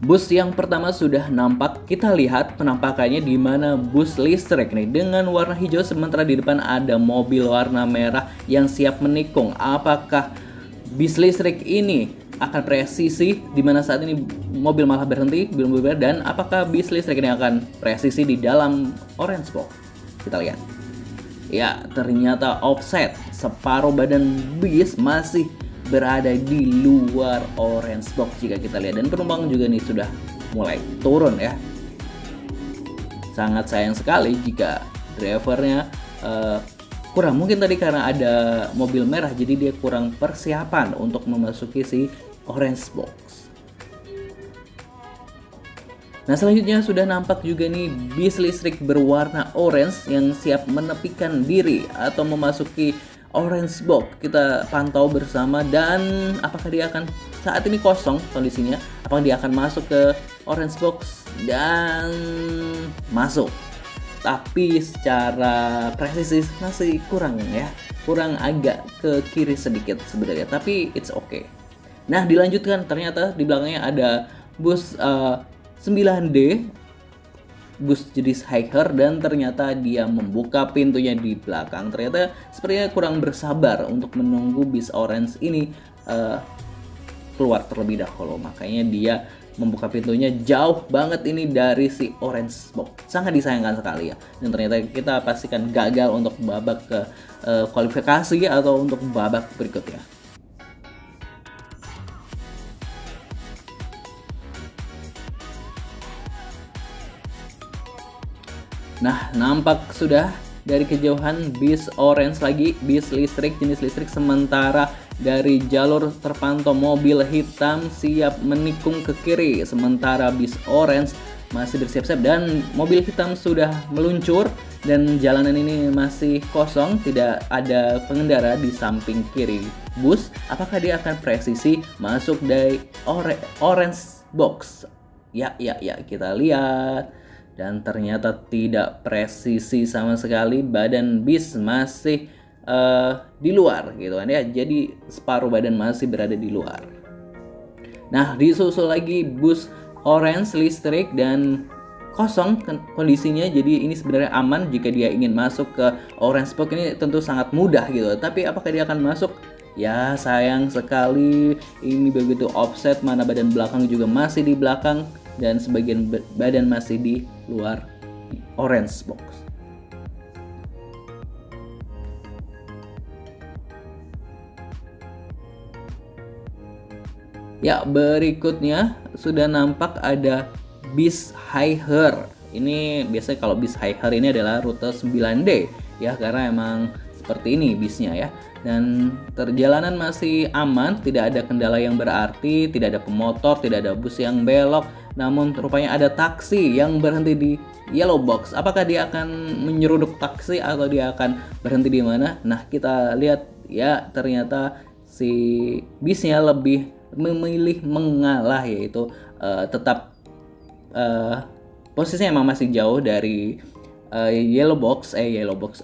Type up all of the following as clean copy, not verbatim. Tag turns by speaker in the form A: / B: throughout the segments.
A: Bus yang pertama sudah nampak, kita lihat penampakannya di mana bus listrik nih dengan warna hijau, sementara di depan ada mobil warna merah yang siap menikung. Apakah bis listrik ini akan presisi di mana saat ini mobil malah berhenti belum berubah, dan apakah bis listrik ini akan presisi di dalam orange box? Kita lihat. Ya, ternyata offset, separuh badan bis masih berada di luar orange box jika kita lihat, dan penumpang juga nih sudah mulai turun ya. Sangat sayang sekali jika drivernya kurang, mungkin tadi karena ada mobil merah jadi dia kurang persiapan untuk memasuki si orange box. Nah, selanjutnya sudah nampak juga nih bis listrik berwarna orange yang siap menepikan diri atau memasuki orange box. Kita pantau bersama, dan apakah dia akan, saat ini kosong kondisinya, apakah dia akan masuk ke orange box, dan masuk. Tapi secara presisi masih kurang ya, kurang agak ke kiri sedikit sebenarnya, tapi it's okay. Nah, dilanjutkan, ternyata di belakangnya ada bus 9D, bus jenis hiker, dan ternyata dia membuka pintunya di belakang. Ternyata sepertinya kurang bersabar untuk menunggu bis orange ini keluar terlebih dahulu, makanya dia membuka pintunya jauh banget ini dari si orange box. Sangat disayangkan sekali ya, dan ternyata kita pastikan gagal untuk babak ke kualifikasi atau untuk babak berikutnya. Nah, nampak sudah dari kejauhan bis orange lagi, bis listrik, jenis listrik, sementara dari jalur terpantau mobil hitam siap menikung ke kiri, sementara bis orange masih bersiap-siap dan mobil hitam sudah meluncur, dan jalanan ini masih kosong, tidak ada pengendara di samping kiri bus. Apakah dia akan presisi masuk dari orange box? Ya, kita lihat. Dan ternyata tidak presisi sama sekali, badan bis masih di luar gitu kan ya, jadi separuh badan masih berada di luar. Nah, disusul lagi bus orange listrik dan kosong kondisinya, jadi ini sebenarnya aman jika dia ingin masuk ke orange box, ini tentu sangat mudah gitu. Tapi apakah dia akan masuk? Ya, sayang sekali ini begitu offset, mana badan belakang juga masih di belakang dan sebagian badan masih di luar orange box. Ya, berikutnya sudah nampak ada bis hiker. Ini biasanya kalau bis hiker ini adalah rute 9D ya, karena emang seperti ini bisnya ya. Dan perjalanan masih aman, tidak ada kendala yang berarti, tidak ada pemotor, tidak ada bus yang belok. Namun rupanya ada taksi yang berhenti di yellow box. Apakah dia akan menyeruduk taksi atau dia akan berhenti di mana? Nah, kita lihat ya, ternyata si bisnya lebih memilih mengalah, yaitu tetap posisinya emang masih jauh dari yellow box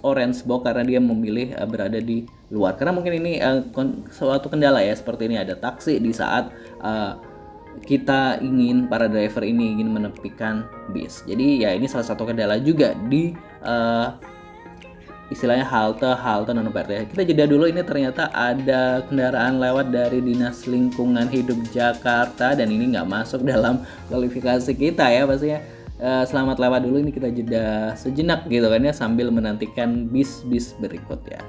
A: orange box, karena dia memilih berada di luar, karena mungkin ini suatu kendala ya, seperti ini ada taksi di saat para driver ini ingin menepikan bis. Jadi ya, ini salah satu kendala juga di istilahnya halte non parkir. Kita jeda dulu, ini ternyata ada kendaraan lewat dari Dinas Lingkungan Hidup Jakarta, dan ini nggak masuk dalam kualifikasi kita ya pastinya. Selamat lewat dulu, ini kita jeda sejenak gitu kan ya, sambil menantikan bis-bis berikut ya.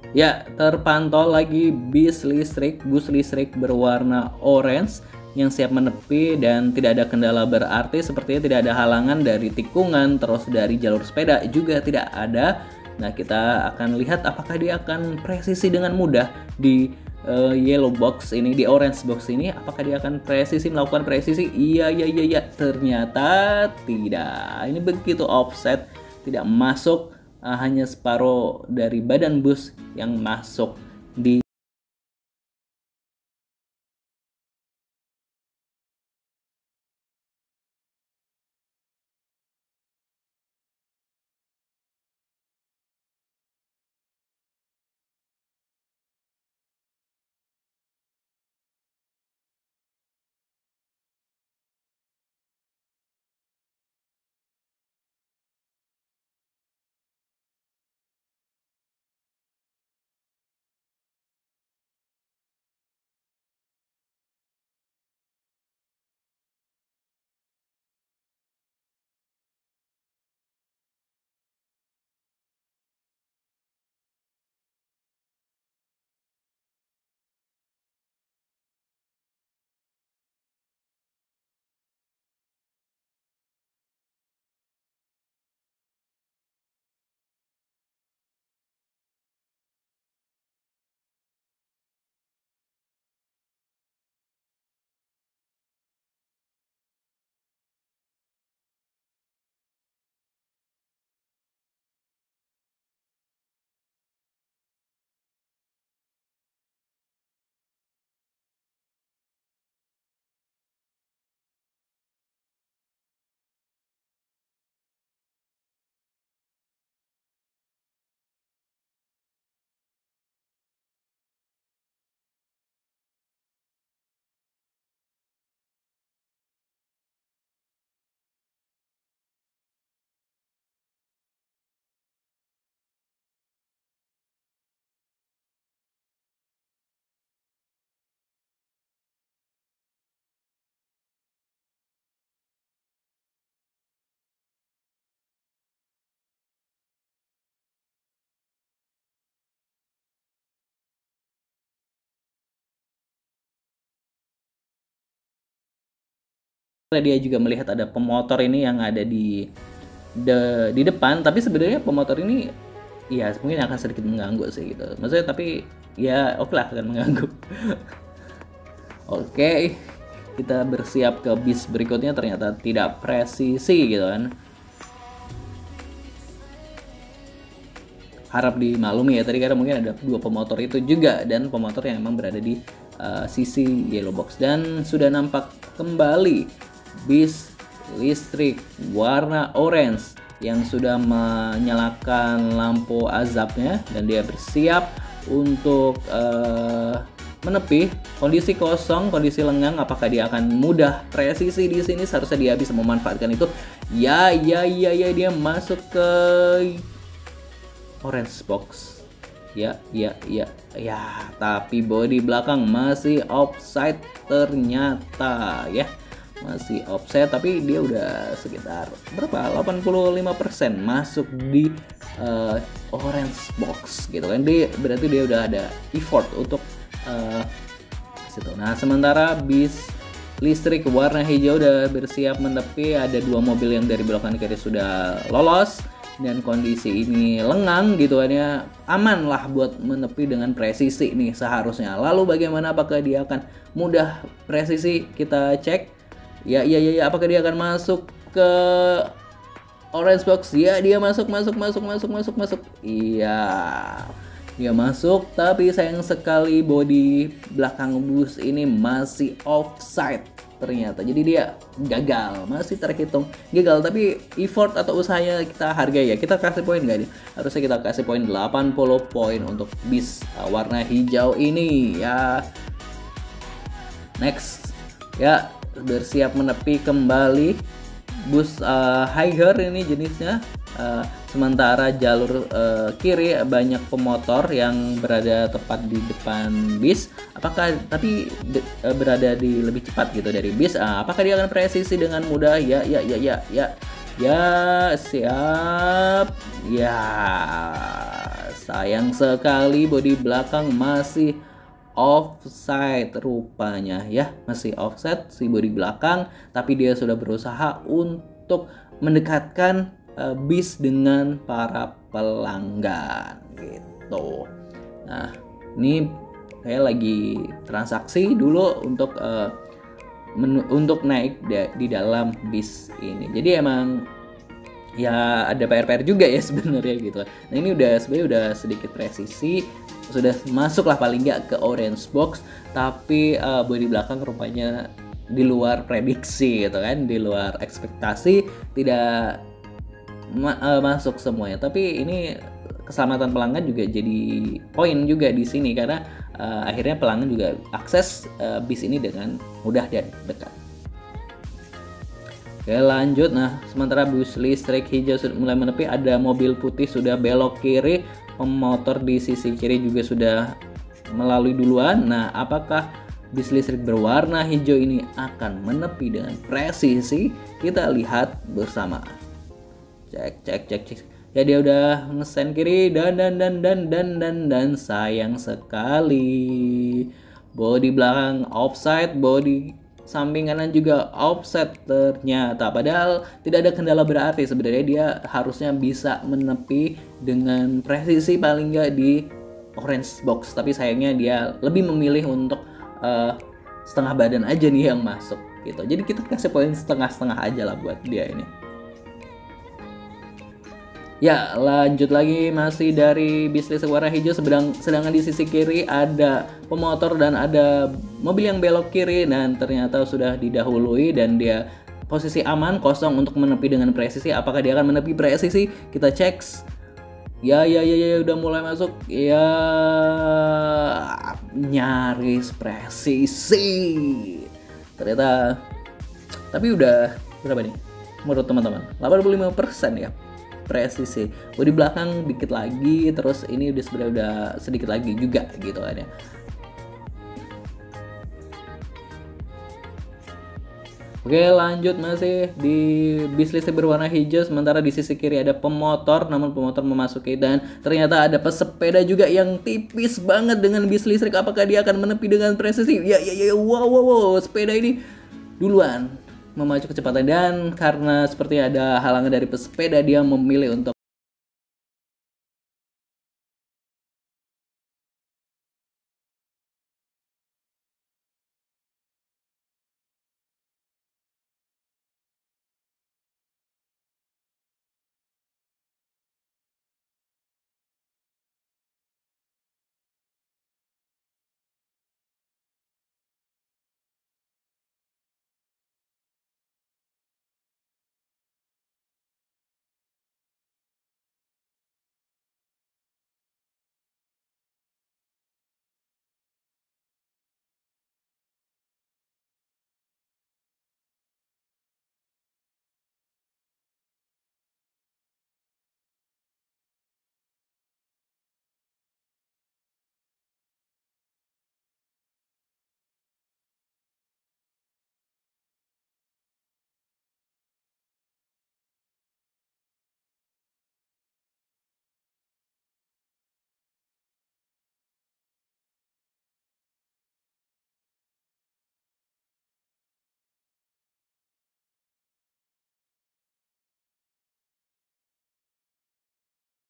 A: Ya, terpantau lagi bus listrik berwarna orange yang siap menepi dan tidak ada kendala berarti, sepertinya tidak ada halangan dari tikungan, terus dari jalur sepeda juga tidak ada. Nah, kita akan lihat apakah dia akan presisi dengan mudah di yellow box ini, di orange box ini. Apakah dia akan melakukan presisi? Iya, ternyata tidak. Ini begitu offset, tidak masuk, hanya separuh dari badan bus yang masuk di dia juga melihat ada pemotor ini yang ada di depan, tapi sebenarnya pemotor ini ya mungkin akan sedikit mengganggu sih gitu. Maksudnya tapi ya oke lah akan mengganggu. Oke, kita bersiap ke bis berikutnya, ternyata tidak presisi gitu kan. Harap dimaklumi ya, tadi karena mungkin ada dua pemotor itu juga, dan pemotor yang memang berada di sisi yellow box. Dan sudah nampak kembali bis listrik warna orange yang sudah menyalakan lampu azabnya, dan dia bersiap untuk menepi. Kondisi kosong, kondisi lengang, apakah dia akan mudah presisi di sini? Seharusnya dia bisa memanfaatkan itu. Ya, dia masuk ke orange box. Ya, tapi bodi belakang masih offside ternyata ya. Masih offset, tapi dia udah sekitar berapa? 85% masuk di orange box gitu kan. Berarti dia udah ada effort untuk situ. Nah, sementara bis listrik warna hijau udah bersiap menepi. Ada dua mobil yang dari belakang kiri sudah lolos, dan kondisi ini lengang gitu kan ya, aman lah buat menepi dengan presisi nih seharusnya. Lalu bagaimana, apakah dia akan mudah presisi? Kita cek. Ya, apakah dia akan masuk ke orange box? Ya, dia masuk. Iya, dia masuk, tapi sayang sekali bodi belakang bus ini masih offside ternyata. Jadi dia gagal, masih terhitung gagal, tapi effort atau usahanya kita hargai ya. Kita kasih poin nggak nih? Harusnya kita kasih poin 80 poin untuk bis warna hijau ini ya. Next ya, bersiap menepi kembali bus Higer ini jenisnya. Sementara jalur kiri banyak pemotor yang berada tepat di depan bis. Apakah tapi berada di lebih cepat gitu dari bis? Apakah dia akan presisi dengan mudah? Ya, siap. Ya, sayang sekali bodi belakang masih offside rupanya ya, masih offset si bodi belakang, tapi dia sudah berusaha untuk mendekatkan bis dengan para pelanggan gitu. Nah, ini saya lagi transaksi dulu untuk naik di dalam bis ini. Jadi emang ya ada PR juga ya sebenarnya gitu. Nah, ini sebenarnya udah sedikit presisi, sudah masuk lah paling nggak ke orange box, tapi bodi belakang rupanya di luar prediksi gitu kan, di luar ekspektasi, tidak masuk semuanya. Tapi ini keselamatan pelanggan juga jadi poin juga di sini, karena akhirnya pelanggan juga akses bis ini dengan mudah dan dekat. Oke, lanjut. Nah, sementara bus listrik hijau sudah mulai menepi, ada mobil putih sudah belok kiri, pemotor di sisi kiri juga sudah melalui duluan. Nah, apakah bis listrik berwarna hijau ini akan menepi dengan presisi? Kita lihat bersama. Cek. Ya, dia udah ngesen kiri dan sayang sekali bodi belakang offside, bodi samping kanan juga offset ternyata. Padahal tidak ada kendala berarti, sebenarnya dia harusnya bisa menepi dengan presisi paling nggak di orange box, tapi sayangnya dia lebih memilih untuk setengah badan aja nih yang masuk gitu. Jadi kita kasih poin setengah-setengah aja lah buat dia ini. Ya, lanjut lagi, masih dari bis listrik warna hijau, sedangkan di sisi kiri ada pemotor dan ada mobil yang belok kiri, dan ternyata sudah didahului dan dia posisi aman kosong untuk menepi dengan presisi. Apakah dia akan menepi presisi? Kita cek. Ya, udah mulai masuk. Ya, nyaris presisi ternyata. Tapi udah berapa nih menurut teman-teman? 85% ya presisi. Bodi belakang dikit lagi, terus ini sebenarnya udah sedikit lagi juga gitu kan ya. Oke, lanjut masih di bis listrik berwarna hijau, sementara di sisi kiri ada pemotor, namun pemotor memasuki, dan ternyata ada pesepeda juga yang tipis banget dengan bis listrik. Apakah dia akan menepi dengan presisi? Ya, wow, sepeda ini duluan memacu kecepatan, dan karena seperti ada halangan dari pesepeda dia memilih untuk